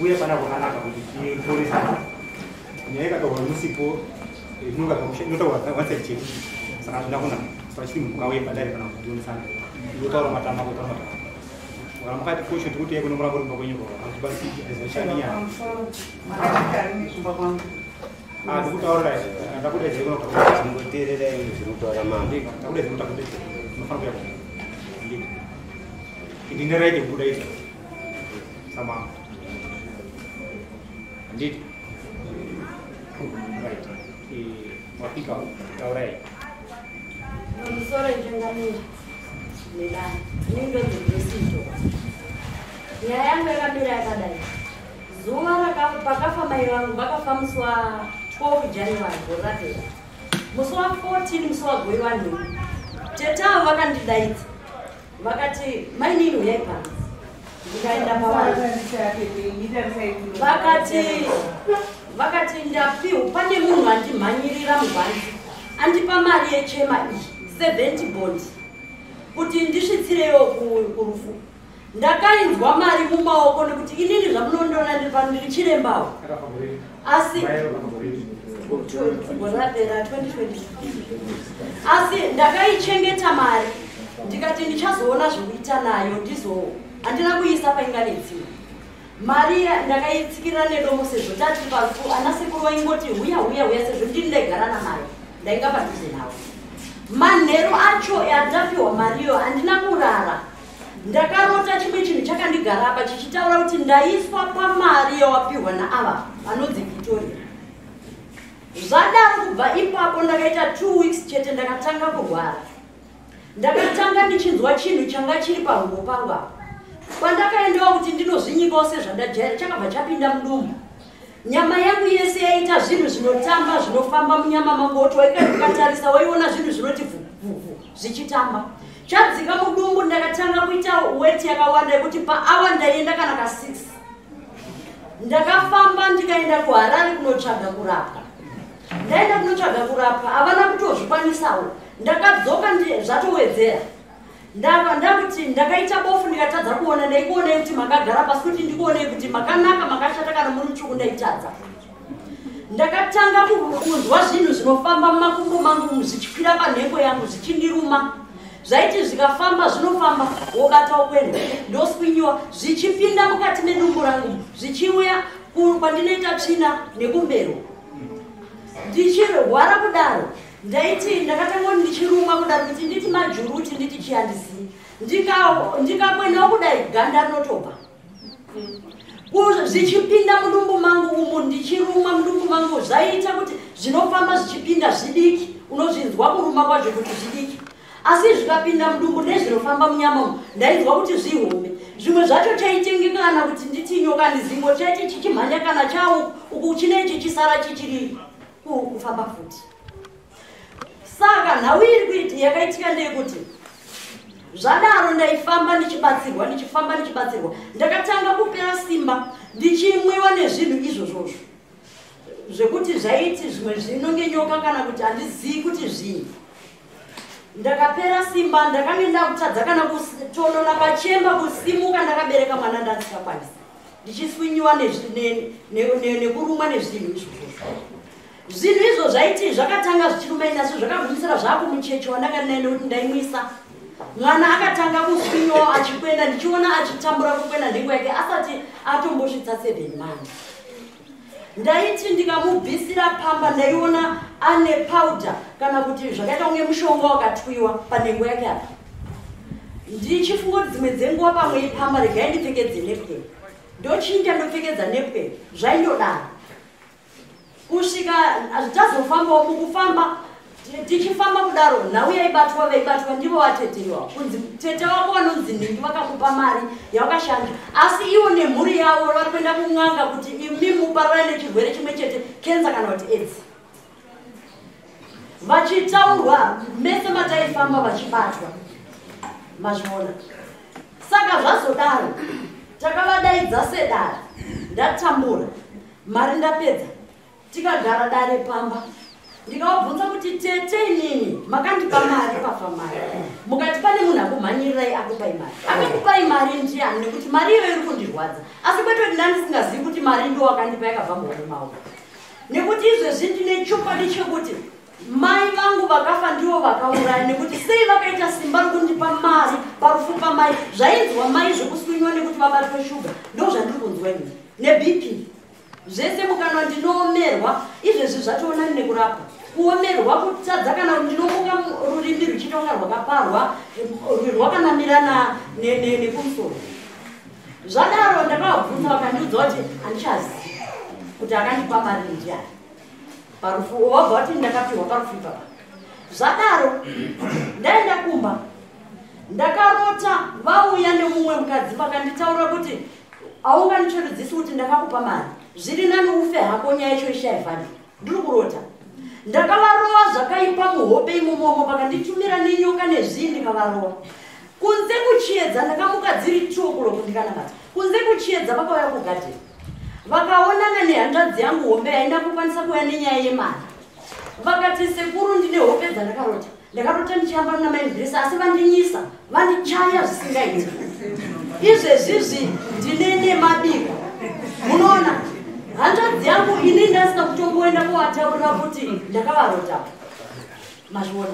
uye pana kuhanaka kuti tiporesa nyaya kataura musipo inotaura wanside check saka hazvina kunaka saka chiti munhu kauye padare kana kudionesana inotaura matama kutaura matama kana makati posho tikuti yeko nomuramba uri pakwenyuka hazvikwanisi zvashaniya ndikutaurira ndakudaidzira kunoterera zvinotaura mama ndakudaidzira kuti unofanira kuya ndine right yekubuda izvo sama handiti right wapika taurai musoro njengamira nedani inenge dzegresito nyaya yangu yakamira yakadai zuva pakafa mai vangu vakafa musi wa 12 January gore rapera musi wa 14 musi wagoi vanhu tetavo vakandidaidza vakati mainini uyai panzi ndikaenda pavari vakati ndapiwa pane munhu andimhanyirira mubhanzi andipa mari yechema iyi 70 bond kuti ndisvitsirewo kurufu ndakainzwa mari mumaoko nekuti inini zvamunondoona ndiri pano ndiri chirembawo asi gorapera 2020 asi ndakaichengeta mari ndikati ndichazoona zvokuita nayo handina kuisa painganedziwa mari ndakaitsikirira nedomo sezvo tati parufu ana sekuru vaingoti huya sezvo ndindaigara namari ndainga padhuze navo manheru acho yandapiwa mariyo handina kurara ndakarota chimwe chinhu chakandigara apa chichitaura kuti ndaiswa pamari yawapiwa naava vanonzi Victoria. Zvadaro kubva ipapo ndakaita 2 weeks chete ndakatanga kurwara. Ndakatanga ndichinzwa chinhu changa chiri pahuro pangu apa. Kwandakaendawo kuti ndinozvinyikawo sezvandajaira chakabva chapinda mudumbu. Nyama yangu yese yaita zvinhu zvinotamba zvinofamba munyama mangu ukatarisa waiona zvinhu zvinoti vhu zvichitamba. Chadzika mudumbu ndakatanga kuita weight yakawanda yekuti paawa ndaienda kana ka 6. Ndakafamba ndikaenda kuHarare kunotsvaga kurapwa. Ndaenda kunotsvaga kurapwa havana kutozvikwanisawo. Ndakadzoka zvatowedzera. Ndakuti ndakaita bofu ndikatadza kuona ndaikuona kuti makagara pasi kuti ndikuone kuti makanaka makashata kana muri mutsvuku ndaitadza. Ndakatanga kunzwa zvinhu zvinofamba mumakumbo mangu zvichikwira panhengo yangu zvichindiruma. Zvaiti zvikafamba zvinofamba wobata ukwenda ndoswinyiwa zvichipinda mukati medumbu rangu zvichiuya kwandinoita tsvina nekumbero. Ndichirwara kudaro ndaiti ndakatanga ndichirumwa kudaro kuti nditi majuruti nditi chiandisi ndikakwendawo kudai ganda rinotobva zvichipinda mudumbu mangu umu ndichirumwa mudumbu mangu zvaita kuti zvinofamba zvichipinda zvidiki unozvinzwa kuruma kwazvo kuti zvidiki asi zvikapinda mudumbu nezvinofamba munyama ndainzwa kuti zvihombe zvimwe zvacho chaitengekana kuti nditi nyoka ndizingo chaiti chichimhanya kana chawo uku chinechi chisara chichiri kufamba futi. Saka nhau iri kuiti yakaitika ndeyekuti zvadaro ndaifamba ndichibatsirwa ndakatanga kupera simba ndichimwiwa nezvinhu izvozvozvo zvekuti zvaiti zvimwe zvinonge nyoka kana kuti handizivi kuti zvinhu. Ndakapera simba ndakange ndakutadza kana kutonona pachemba kusimuka ndakabereka mwana ndasingakwanisa ndichiswinyiwa nekurumwa nezvinhu izvozvozvo. Zvinhu izvo zvaiti zvakatanga zvichirumai naso zvakagumisira zvakumucheche wandanga ndinaenda kuti ndaimwisa. Mwana akatanga kuswinyiwa achikwenda ndichiona achitambura kukwenda nhengo yake asati atombosvitsa 7 mani. Ndaiti ndikamubvisira pamba ndaiona ane powder kana kuti zvakaita kunge mushonga wakatwiwa panhengo yake apa. Ndichifunga kuti dzimwe dzenguva pamwe ipamba regai ndipfekedze nepeni. Ndochinja ndopfekedza nepeni zvaindodaro. Kusvika zvitazofambawo mukufamba tichifamba kudaro nhau yaibatwa ndivo vatetewa kunzi tete wako vanonzi Nhengo vakakupa mari yawakashanda asi ivo nemhuri yavo vari kuenda kun'anga kuti imi mupararane nechirwere chimwe chete kenza kana kuti AIDS. Vachitaurwa mese mataifamba vachibatwa mazviona. Saka zvazodaro takavadaidza sedare ndatambura mari ndapedza tikagara dare pamba ndikavabvunza kuti tete inini makandipa mari pafa mari mukati pane munhu akumhanyirirai akupai mari akakupai mari ndiani nekuti mari iyo iri kundirwadza asi kwete kuti ndandisingazivi kuti mari ndo wakandipa yakabva muhomwe maoko. Nekuti izvezvi ndine chokwadi chekuti mai vangu vakafa ndivo vakauraya, nekuti sei vakaita simba rokundipa mari parufu pamai. Zvainzwa mai zvekuswinywa nekuti vabatwe shuga, ndo zvandiri kunzwa ini, neBP. Zvese mukana ndinoomerwa, izvezvi zvatoona nekurapwa. Kuomerwa kutadza kana ndinomuka rurimi ruchitonga rwakaparwa rwakanamirana nekumusoro. Zvadaro ndakabvunza vakandiudza kuti handichazivi kuti akandipa mari ndiani. Parufu wabva wati ndakapiwa parufu ipapa. Zvadaro ndaenda kumba, ndakarota vauya nemumwe mukadzi vakanditaura kuti haunganicherudzisi kuti ndakakupa mari, zviri nani ufe hako nyaya yacho ishaivhani. Ndiri kurota. Ndakavarowa zvakaipa muhope imomomo, vakanditumira nenyoka nezvii ndikavarowa. Kunze kuchiedza ndakamuka dziri 2 o'clock ndikanamata. Kunze kuchiedza vakauya kugadheni. Vakaonana nehanzvadzi yangu hope haina kukwanisa kuuya nenyaya yemari. Vakati sekuru ndine hope dzandakarota. Ndakarota ndichihamba namaindiresa asi vandinyisa, vandichaya zvisingaiti. Izvezvizvi ndine mabika. Munoona? Hanzvadzi yangu ini ndasina kutomboenda kuvataurira kuti ndakavarota. Mazviona.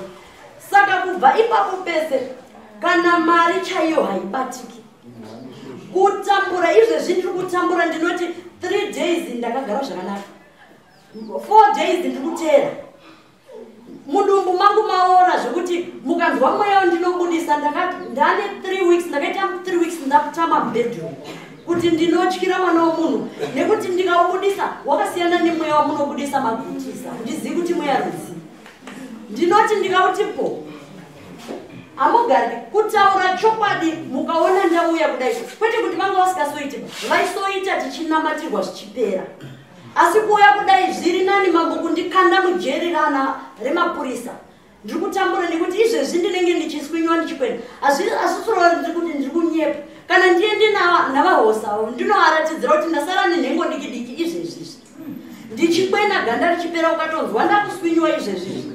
Saka kubva ipapo pese kana mari chaiyo haibatiki. Kutambura izvezvi ndiri kutambura ndinoti 3 days ndakagara zvakanaka. 4 days ndiri kuteera. Mudumbu mangu maora zvekuti mukanzwa mweya ndinobudisa ndane 3 weeks ndakaita 3 weeks ndakutama bedroom. Kuti ndinotyira mwana womunhu nekuti ndikaubudisa wakasiyana nemweya wamunobudisa magutisa. Ndizivi kuti mweya rudzi. Ndinoti ndikautipo hamugari kutaura chokwadi mukaona ndauya kudai, kwete kuti vanga vasikasoita, vaisoita tichinamatirwa zvichipera. Asi kuuya kudai zviri nani mambo kundikanda mujeri remapurisa. Ndiri kutambura nekuti izvezvi ndinenge ndichiswinywa ndichikwenda. Azvisoro ndiri kuti ndiri kunyepa. Kana ndiende navahosa ndinovaratidzira kuti ndasara nenhengo diki izvezvi. Ndichikwena ganda richipera ukatonzwa ndakuswinywa izvezvi.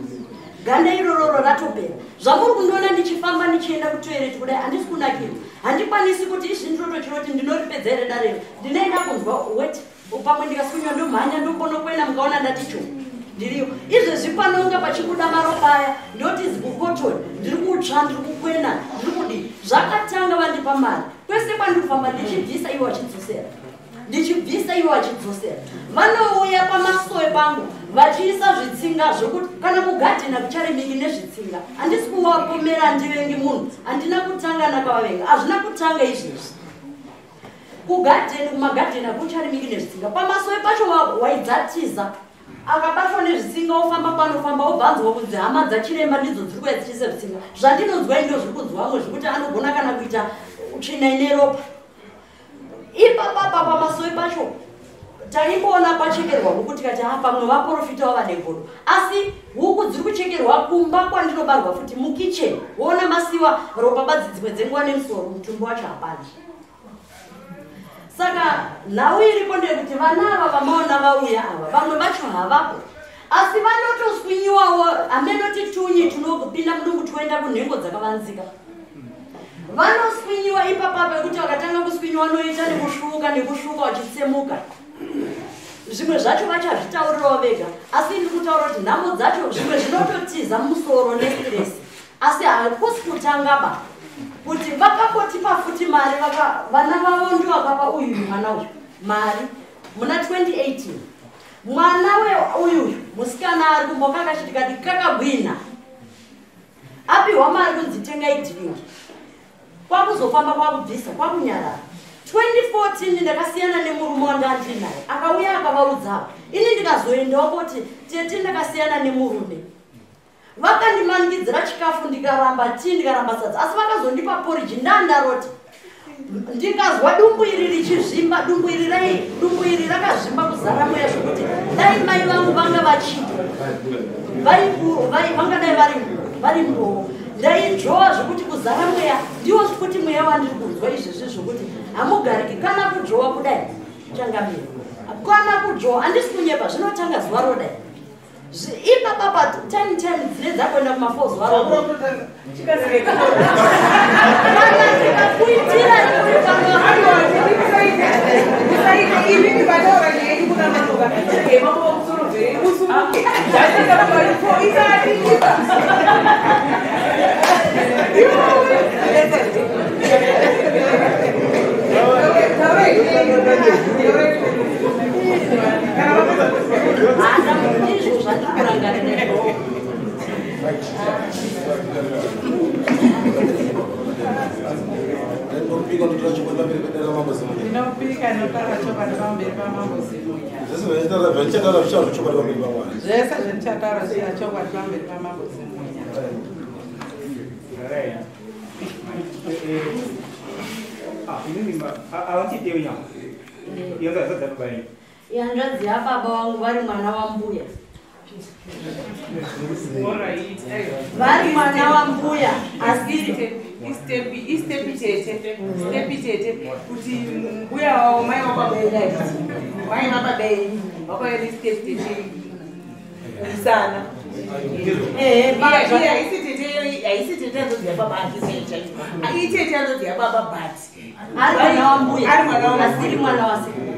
Ganda iroro ratopera. Zvamuri kundiona ndichifamba ndichienda kutoilet kudai handisi kunakira. Handikwanisi kuti izvi ndinoto chinoti ndinoripedza here darero. Ndinoenda kunzwa weti pamwe ndikaswinywa ndomhanya ndokonokwena mukaona ndaticho. Ndiriyo. Izvezvi panonga pachikuda maropa aya ndoti zibukotoni ndiri kutsva ndiri kukwena ndiri kudii. Zvakatanga vandipa mari. Kwese kwandikufamba ndichibvisa ivo vachidzosera. Ndichibvisa ivo vachidzosera. Vanouya pamasowe pangu vachiisa zvitsinga zvokuti kana kugadhena kucharimiki nezvitsinga. Handisi kuvapomera handivengi munhu. Handina kutanga nakavavenga. Hazvina kutanga izvezvi. Kugadheni kumagadheni hakucharimiki nezvitsinga. Pamasowe pacho waidzatiza. Akabatwa nezvitsinga ofamba panofamba obvanzwa kunzi hama dzachiremba ndidzo dziri kuya dzichiisa zvitsinga. Zvandinonzwa ino zviri kunzwa vamwe zvekuti anogona kana kuita tsvina ine ropa. Ipapapa pamasowe pacho taimboona pachekerwa huku tikati pamwe vaprofita wavadengodo. Asi huku dziri kuchekerwa kumba kwandinobarwa futi mukicheni. Woona masiwa ropa badzi dzimwe dzenguva nemusoro mutumbi wacho hapana. Saka nhau iripo ndekuti vana ava vamaona vauya ava vamwe vacho havapo. Asi vanotoswinyiwawo amenoti tunyi tunopinda mudumbu toenda kunhengo dzakavanzika. Vanoswinyiwa ipapapa kuti vakatanga kuswinyiwa vanoita nekusvuka vachitsemuka. Zvimwe zvacho vachazvitaurirawo vega. Asi ndiri kutaura kuti nhamo dzacho zvimwe zvinototiza musoro nestress. Asi hakusi kutangaba. Kuti vakakotipa futi mari vana vavo ndo vakapa uyu mwana uyu mari muna 2018. Mwana uyu musikana ari kumboka akachitikati kakagwina. Apiwa mari kunzi tengai drink. Kwakuzofamba kwakubvisa kwakunyarara. 2014 ndakasiyana nemurume wandandinaye akauya akavaudzawo. Ini ndikazoendawo kuti tete ndakasiyana nemurume. Vakandimanikidzira chikafu ndikaramba tii ndikaramba sadza asi vakazondipa porridge ndandaroti. Ndikazwa dumbu iri richizvimba dumbu iri rakazvimba kuzara mweya zvokuti dai mai vangu vanga vachidya vangadai vari mboo. Ndaidzowa zvokuti kuzara mweya ndiwo zvokuti mweya wandiri kunzwa izvezvi zvokuti hamugariki kana kudzowa kudai changamira. Kana kudzowa handisi kunyepa zvinotanga zuva rodai. Ipapapa time dzine dzakuenda kumafozi varo. Kana ndikakuitira inotara chokwadi pamberi pamambo zimunya. Zvese zvetichatara zviya chokwadi pamberi pamambo zimunya. Yanzvadzi yababa vangu vari mwana wambuya. Vari mwana wambuya asiri istepi tete kuti mbuya wavo mai vakabeira mai vakabeiri vakaenda istepi tete isana haisi tete andodziya baba aitete andodziya baba but ari mwana wambuya asiri mwana wasikuru.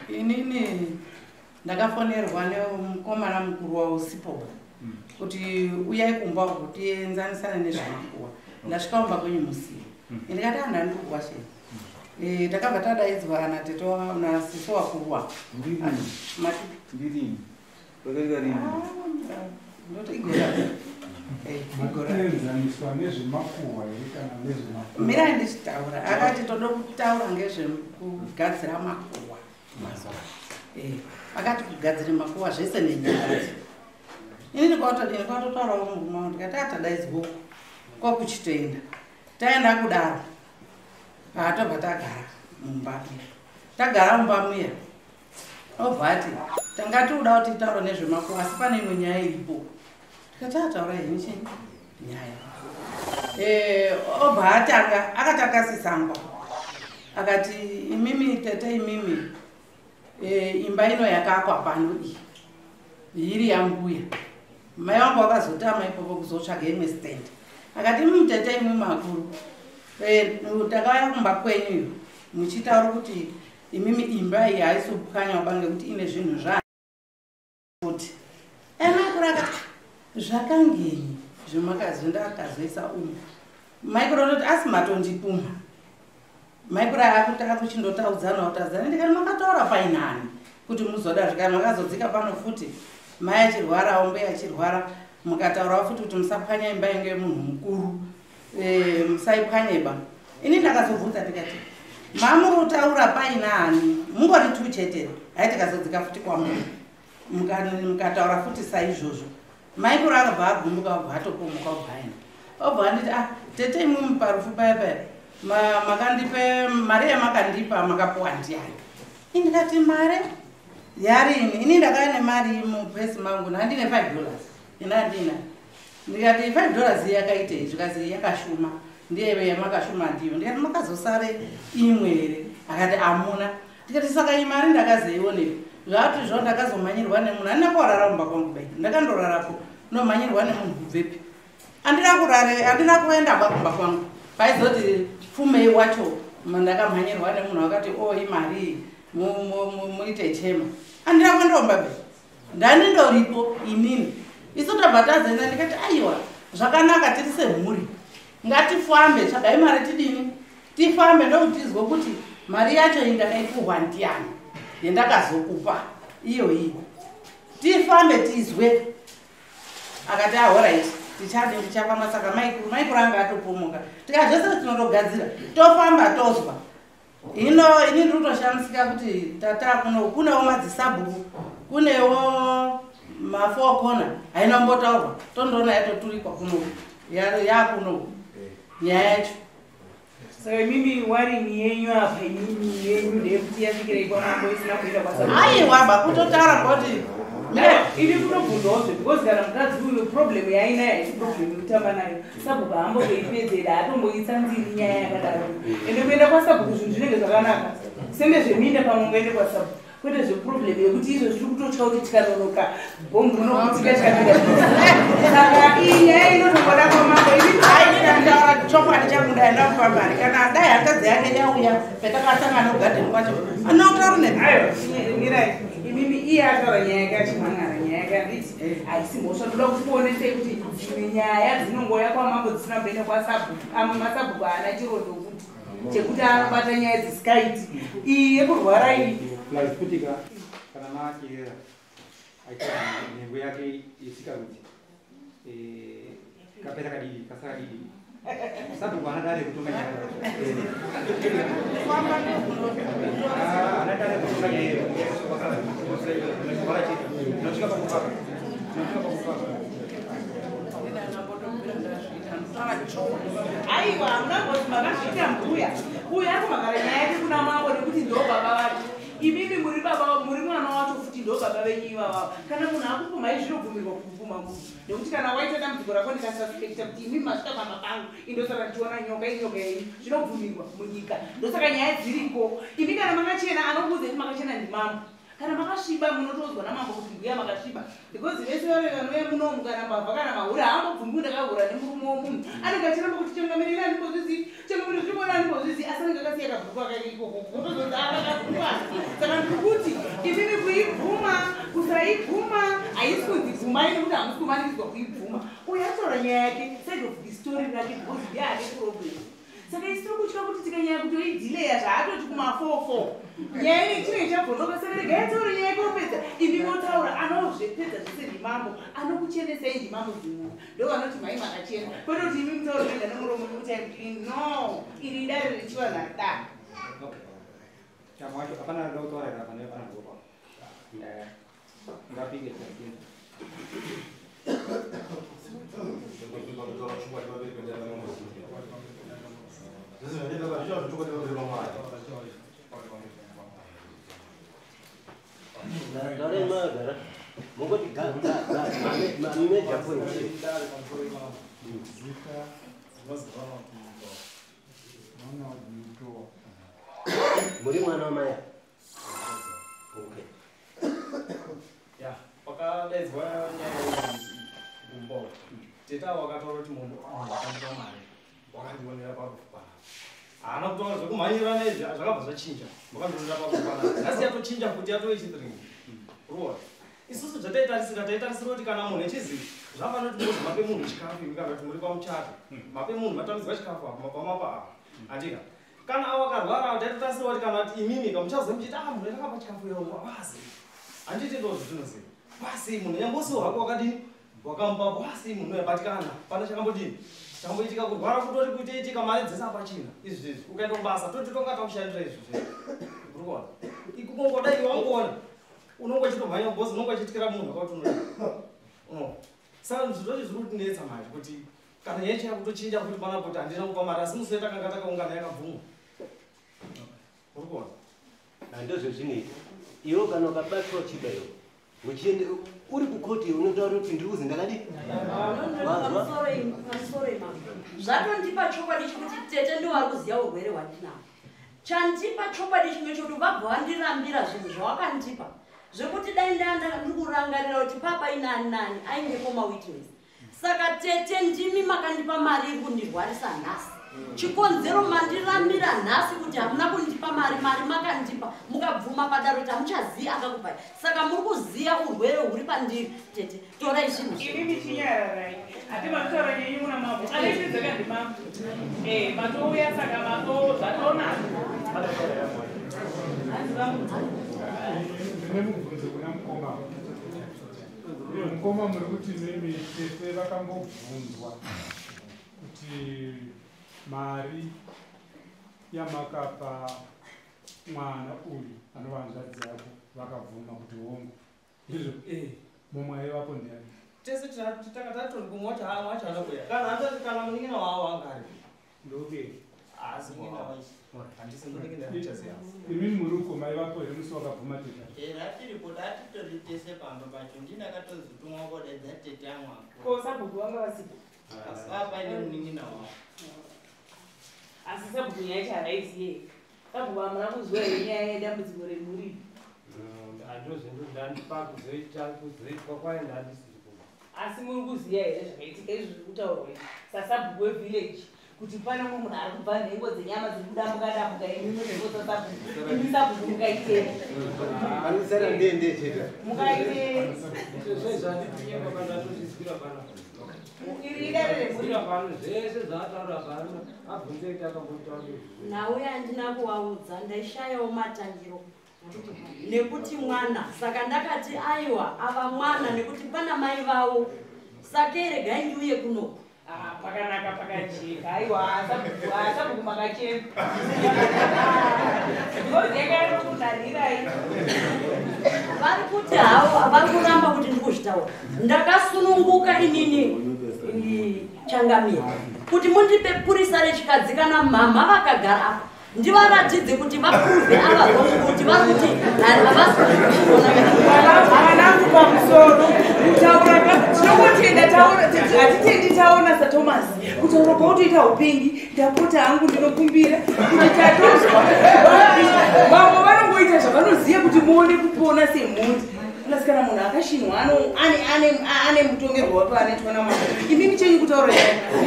Inini ndakafonerwa nemukomana mukuru wausipo kuti uyai kumba kuti tienzanisane nezvamakuwa. Ndasvikaumba kwenyu musiwo ndikati handandikuwa shei ndakabva tadaidzwa natete nasiso wakuruwa mirai ndichitaura akati toda kutaura ngezvekugadzira makuwa akati kugadzira makuwa zvese nenyaya. Ini ndikatotaurawo mumwe ndikati atadaidzwa kwakuchitoenda taenda kudaro tobva tagara mumba tagara mumba muya obva ati tanga tikuda kuti taura nezvemakuwa asi pane imwe nyaya iripo tikati ataura henyu chinyi nyaya obva atanga akatanga sisangwa akati imimi tete imimi imba ino yakaakwa pano iyi iri yambuya mai wangu wakazotama ipopo kuzotsvaga imwe stand akati mutete imwe makuru takauya kumba kwenyu muchitaura kuti imimi imba iyi haisopwanywa ngekuti ine zvinhu zvakuti makuru akati zvakangenyi zvindakazoisa umu maikuru anoti asi matondipuma maikuru akuchindotaudzana ndikati makataura painani kuti muzoda zvikani makazodzika pano futi mai achirwara mbuya achirwara mukataurawo futi kuti musapwanya imba inge munhu mukuru musaipwanyeba. Ini ndakazobvunza tikati mamuri kutaura painani mungori tu chete haiti kazodzika futi kwamuri mukataura futi saizvozvo maikuru akabva agumbuka obva atopomuka obva aenda obva anditi tete imwe muparufu paya makandipe mari yamakandipa makapuwa ndiani. Indikati mare yarini ini ndakaya nemari mupesi mangu handine $5 inandina ndikati $5 yakaitei zvikazi yakashuma ndiye yamakashuma ndiyo ndikati makazosare imwe here akati amuna ndikati saka imari ndakazoione zvati zvo ndakazomhanyirwa nemunhu handina kuwarara mumba kwangu bai ndakandorarapo nomhanyirwa nemunhu kubvepi handina kuenda kumba kwangu paizoti pfumei wacho ndakamhanyirwa nemunhu akati imari muite chema handina kuendaomba bai ndandindoripo inini isu tabva tazenda ndikati aiwa zvakanaka tiri semhuri ngatifambe tsvagai mari tidini tifambe ndokuti tizwe kuti mari yacho indakaipurwa ndiani yendakazokupa iyo iyi tifambe tizwe akati alright tichafamba saka maikuru anga atopomuka tika zvese tinotogadzira tofamba tozwa hino ini ndinotoshamisika kuti tata kunewo madzisabhuku kunewo mafokona haina mbotaurwa tondoona yatoturikwa kuno yakuno nyaya yacho. Saka mimi warini yenyu apa imimi yenyu ndekuti yasvikira ikwamambo isina kuita kwasa aiwa bakutotaura kuti ili kunobvunzawo zve because kana mukadzi uyu problem yainayo problem yekutamba nayo sabhuku haambotoipedzera atomboitsanziri nyaya yakadaro ende kuenda kwasabhuku zvinhu zvinenge zvakanaka senge zveminda pamwe ngoende kwasabhuku kwete zveproblem yekuti izvo zviri kutotya kuti tikanonoka bhombu rinokutika tikamira saka iyi nyaya inotomboda kwamambo aindaara chokwadi changu ndaenda kupambari kana dai hakadzi yake yauya petakasangana kugadheni kwacho anotaura mirai imimi iye ataura nyaya yake achimhangara nyaya yake anditi haisi mhosva ndoda kukuonesei kuti dzimwe nyaya dzinongoya kwamambo dzisina mbene kwasabhuku amwe masabhuku haana chirondo kuti chekuti anobata nyaya dzisikaiti iyi yekurwara iyi lazikutika kana makerera aita nhengo yake Yesikarudzi kapera kadidi kasakadidi sabhuku anadare kutonga nyaya anadare kutonga nyaya aiwa munangozi makasvika mbuya uyu ari kumagara nyaya yake kuna mambo nekuti ndo baba vake imimi muri baba muri mwana wacho futi ndo baba venyu ivavavo kana munhu akupfumai zvinobvumirwa kupfuma munhu nekuti kana waita dambudziko rako ndikasasuspekta kuti imimi masvika pamapangu indosaka ndichiona nyoka inyoka yenyu zvinobvumirwa munyika ndosaka nyaya dziriko imi kana makachena anokuudza kuti makachena ndimambo kana makasviba munotozwa namambo kuti mbuya makasviba because vese vave vanouya munomu kana mbavha kana mahura haambobvumi ndakahura nemurume womunhu anenge achiramba kuti chengamirira andibozvizivi chengamirira zvibona andibozvizivi asi anenge akasiya kabhuku akake ikoko kutozonzi akakabhukwana saka ndiri kuti imimi kuibvuma kusaibvuma haisi kunzi bvumai nekuti hamusi kumanikidzwa kuibvuma uyu ataura nyaya yake side of the story rake because ndiye ane problem saka isiri kutya kuti tikanyaya kutoidileya zvaatoti kuma44 nyaya ine chinenge chabvonoka saka regai tauri nyaya yekopedza ivi motaura anozvepedza zvese ndimambo anokuchenesai ndimambo dzimuna ndo vanoti mai makachena kwete kuti imi mutauri rega nemuromo nekuti no iri dare richiva nada chamwacho hapana nda kutaurira pane pana ngopa ngapinge tinakinda muri mwana wamaya pakadaidzwa nyaya gumbo teta wakataura kuti munhu akandipa mari wakandionera pakufa haana kutaura zvekumhanyira nezvi zvakabva zvachinja wakandionera pakufa asi yatochinja kuti yatove chithiringi ruwa isusu zvataitarisira taitarisira kuti kana munhu echizi zvafanira kuti muzi mape munhu chikafu imi kana kuti muri pamuchato mape munhu matamidzwa chikafu pamapa apa andika kana awakarwara taitotarisira kuti kana kuti imimi kamuchazo muchiti munhu yakapa chikafu yauwa basi handiti ndozvo zvinoziva basi munhu nyambosiwo hako wakadini wakamupa basi munhu yabatikana pana chakambodini chakamboitika kurwara kutori kutoitika mari dzese apachina izvi ukaenda kubasa toti tonga takushandira izvi urikuona ikungodai wangoona unongo chitomhanya bhozi unongo chityira munhu akauti uno saka zvizvozvi zviri kutinetsa mari kuti kana nyaya chakutochinja kuti pana kuti handina kupa mari asi musi wetakanga takaungana yakabvumwa urikuona handozvezvinoita iwo kana ukabatwa chibayo uchiende uri kukoti unotaura kuti ndiri kuzi ndakadii zvatondipa chokwadi chekuti tete ndo vari kuziva urwere hwandinahwo chandipa chokwadi chimwe chokuti vabva vandirambira zvinhu zvawakandipa zvekuti dai ndiri kurangarira kuti papa inani nani aingepo mawitness saka tete ndimi makandipa mari iri kundirwarisa nhasi chikonzero mandirambira nhasi kuti hamuna kundipa mari makandipa mukabvuma padaro kuti hamuchazivi akakupai saka muri kuziva urwere huri pandiri tete torai zvinhu imimi chinyararai hati makutaura nyenyu muna mambo anaipedzeka ndimambo matouya saka mato zvatonaka ndine mubvunzo kuna mukoma mukoma muri kuti mimi tete vakambobvunzwa kuti mari yamakapa mwana uyu anova hanzvadzi yako vakabvuma kuti hongu izvo mumwe aivapo ndiani tese tanga tatori kumwe kuti mwacho anokuya kana handati kana munin'ina wavo angari ndoke asi handisi munin'ina imini muri uko maivapo here musi wakabvuma tete ratiripo ratitori tese pamba pacho ndinakatozitumwa kodaidza tete amwako ko sabhuku vanga vasipo papaine munin'ina wavo asi sabhuku nyaya charaisiye sabhuku hamuna kuziva here nyaya yedambudziko remuri kuzoitwa kwaenda handisiripo asi muri kuziva here zvakaitika izvi zviri kutaurwa sasabhuku wevillage kuti pane mumwe munhu ari kubva nhengo dzenyama dziri kudambuka imimi nhengo dzasabhuku imi sabhuku mukaitei anisara ndendeteta mukaitei zvezvanditinyekwa pandatozvizwira pana nawe handina kuvaudza ndaishayawo matangiro nekuti mwana saka ndakati aiwa ava mwana nekuti pana mai vavo saka iregai ndiuye kuno pakanaka pakajeka aiwa asabukumakachena ndozekainokunarirai vari kuti havo vari kuramba kuti ndikuzvitaura ndakasununguka inini changamira kuti mundipe purisa rechikadzi kana mama vakagara apa ndivaratidze kuti vapurve avazongu kuti vari kuti havanangu pamusoro kutaura tinongotenda hatitendi taona saThomas kutaura kwautoita upengi ndapota hangu ndinokumbira kuti tatozwa vamwe vanongoita zvavanoziva kuti muone kupona semhuri plus kana munhu akashinwa ane mutongerwo wapo anetwana mama imimi chenyu kutaura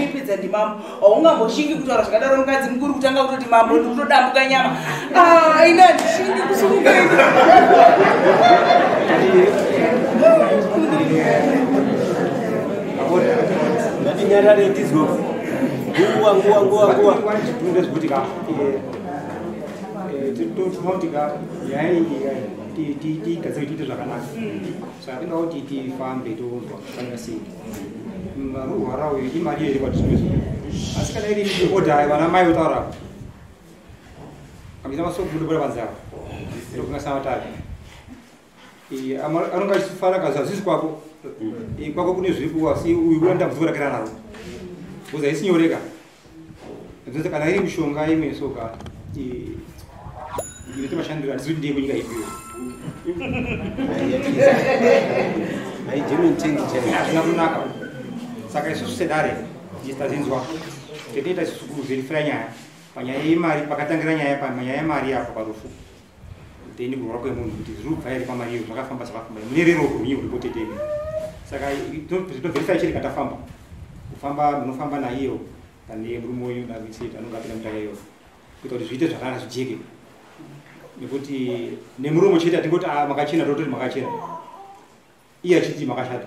ipedza ndimambo haungamboshingi kutaura zvakadaro mukadzi mukuru kutanga kutoti mambo ndikutodambuka nyama ina ndishingi kusununga ngatinyarare tizwo nguwa ndezvikutika tinotika tigadzire tiite zvakanaka saka tinga kuti tifambe tonzwa kufanira sei marurwara uyu imari iri kwatinoizwa asi kana iri odha vana mai otaura kamisa masokubuda panzara ndokungasana vatatu anonga achifara kazi zvisi kwako kwako kune zvikuwa si uyu kulandambudziko rakira naro kuza isinyoreka ndozi kana iri mishonga imwe soka inoite mashandiro handizoti ndiye kunyika ipiyo hazvina kunaka saka isusu sedare tazinzwa tetoita isusu kuvherifira nyaya panyaya yemari pakatangira nyaya panyaya yemari apo parufu teini kurwara kwemunhu kuti zviri kubva iri pamari iyo zvakafamba zvakafamba mune rero rwunyi ruripoteteni saka tinovherifira chiri katafamba kufamba munofamba naiyo pane murume uyu naviseti anonga apinda mutaka iyo kuita kuti zviite zvakanaka zvijeke nekuti nemuromo chete atingoti makachena tototi makachena iye achiti makashata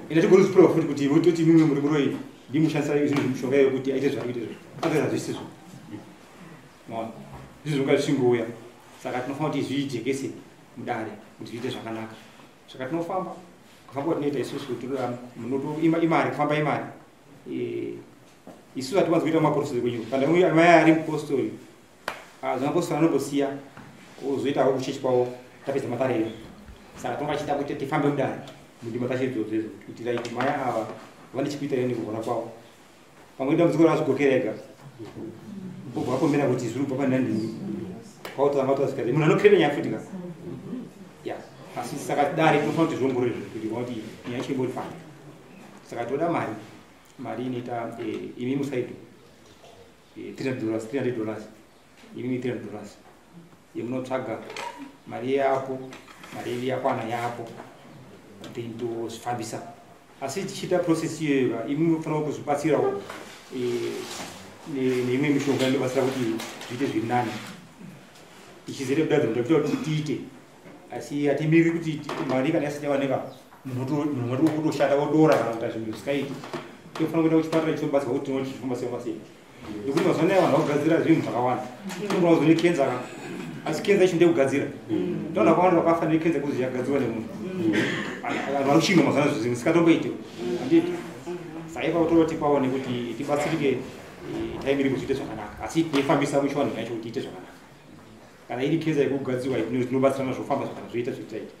ina tigoruzipurwa futi kuti toti mimwe muri muroyi ndimushandisa zvinhu zvimishonga iyo kuti aite zvakuite azvezva zvisizvo zvizvo nga zvichingouya saka tinofanira kuti zvijekese mudare kuti zviite zvakanaka saka tinofamba kufamba kwatinoita isusu imari kufamba imari isusu hatiwanzi kuita mapostori kwenyu kana mai ari mupostori zvamapostori anombosiya ozoitawo kuchechi kwavo tapedza matarero saka tongachita kuti tifambe mudare mundima tachidzodzo kuti raiti mai ava vane chikuita nekurwara kwavo pamwe dambudziko razvigokera ega obva apombera kuti zviri kubva panhandini kwautaamatazikazi munhu anokreta nyaya futika ya asi saka dare tinofanira kuti zviongorore kuti kuti nyaya chimbori fana saka toda mari inoita imi musaido $300 imi $300 yemunotsvaga mari yapo mari yakwana yapo tindozvifambisa asi tichiita process iyoyo imi munofanira kuzvibatsirawo neimwe mishonga inobatsira kuti zviite zviri nani ichizere kudadzira ndakuita kuti tiite asi hatimiriri kuti mari kana yasati yawanika munhu wari kutoshanda wodora kana kuita zvinhu zvisikaiti tofanira kuenda kuchipatara chichibatsirwa kuti tinoti zvifamba sei nekuti mazuva anaya vanhu vakugadzira zvinhu zvakawanda tinogona kuzone kenza asi kenza ichi ndekugadzira toona kwawanda vakafa nekenza kuzi yagadzirwa nemunhu vanhu vari kuchimwa mazuva ano zvinhu zisikatomboite handiti saka ipapo tipaone kuti tibatsirike taimiri kuzviite zvakanaka asi teifambisa mishwanhu yacho kuti iite zvakanaka kana iri kenza yekugadzirwa tinobatsirana zvofamba zvakanaka zvoita zvitaita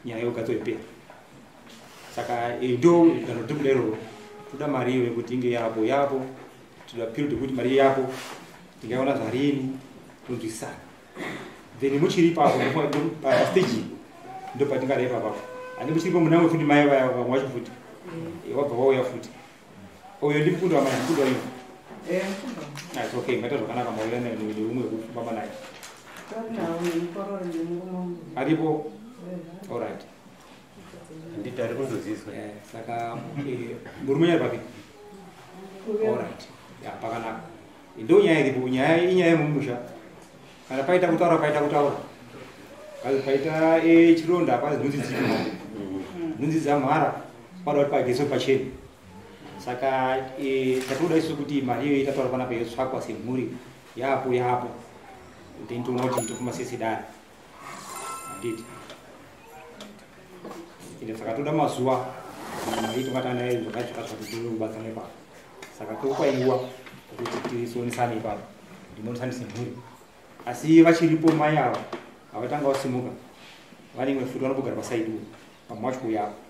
nyaya yokugadzirwa ipera saka ndo danho ritobuda iroro toda mari iyo yekuti inge yapo toda period yekuti mari yapo tingaona zvarini tonzwisana then muchiri papo pastage ndo patingadai papapo ani muchiripo munamwe futi mai vamwe wacho futi wabva wauya futi uyo ndi mfundo wamai mfundo waino it's okay ngaita zvakanaka mauya neumwe wekufamba naye aripo alright handiti ari kundozizwa saka murume nyari papi alright pakanaka ndo nyaya iripo nyaya inyaya yemumusha kana paita kutaura kazi paita chironda hapana nhunzi dzamhara panoda kuti pageso pacheni saka tatoda isu kuti mari iyo itataura panapa yotsvakwa semhuri yapo then tonoti tokumasesedara handiti ende saka toda mazuva maitomatana naye zvakazvakazvakatotokubatsana ipapo saka tokwaiwa kuti tisonesane ipapo ndimonosandise mhuri asi vachiripo mai ava avatanga vasimuka vanimwe futi vanobogara pasaidi pamwacho yapo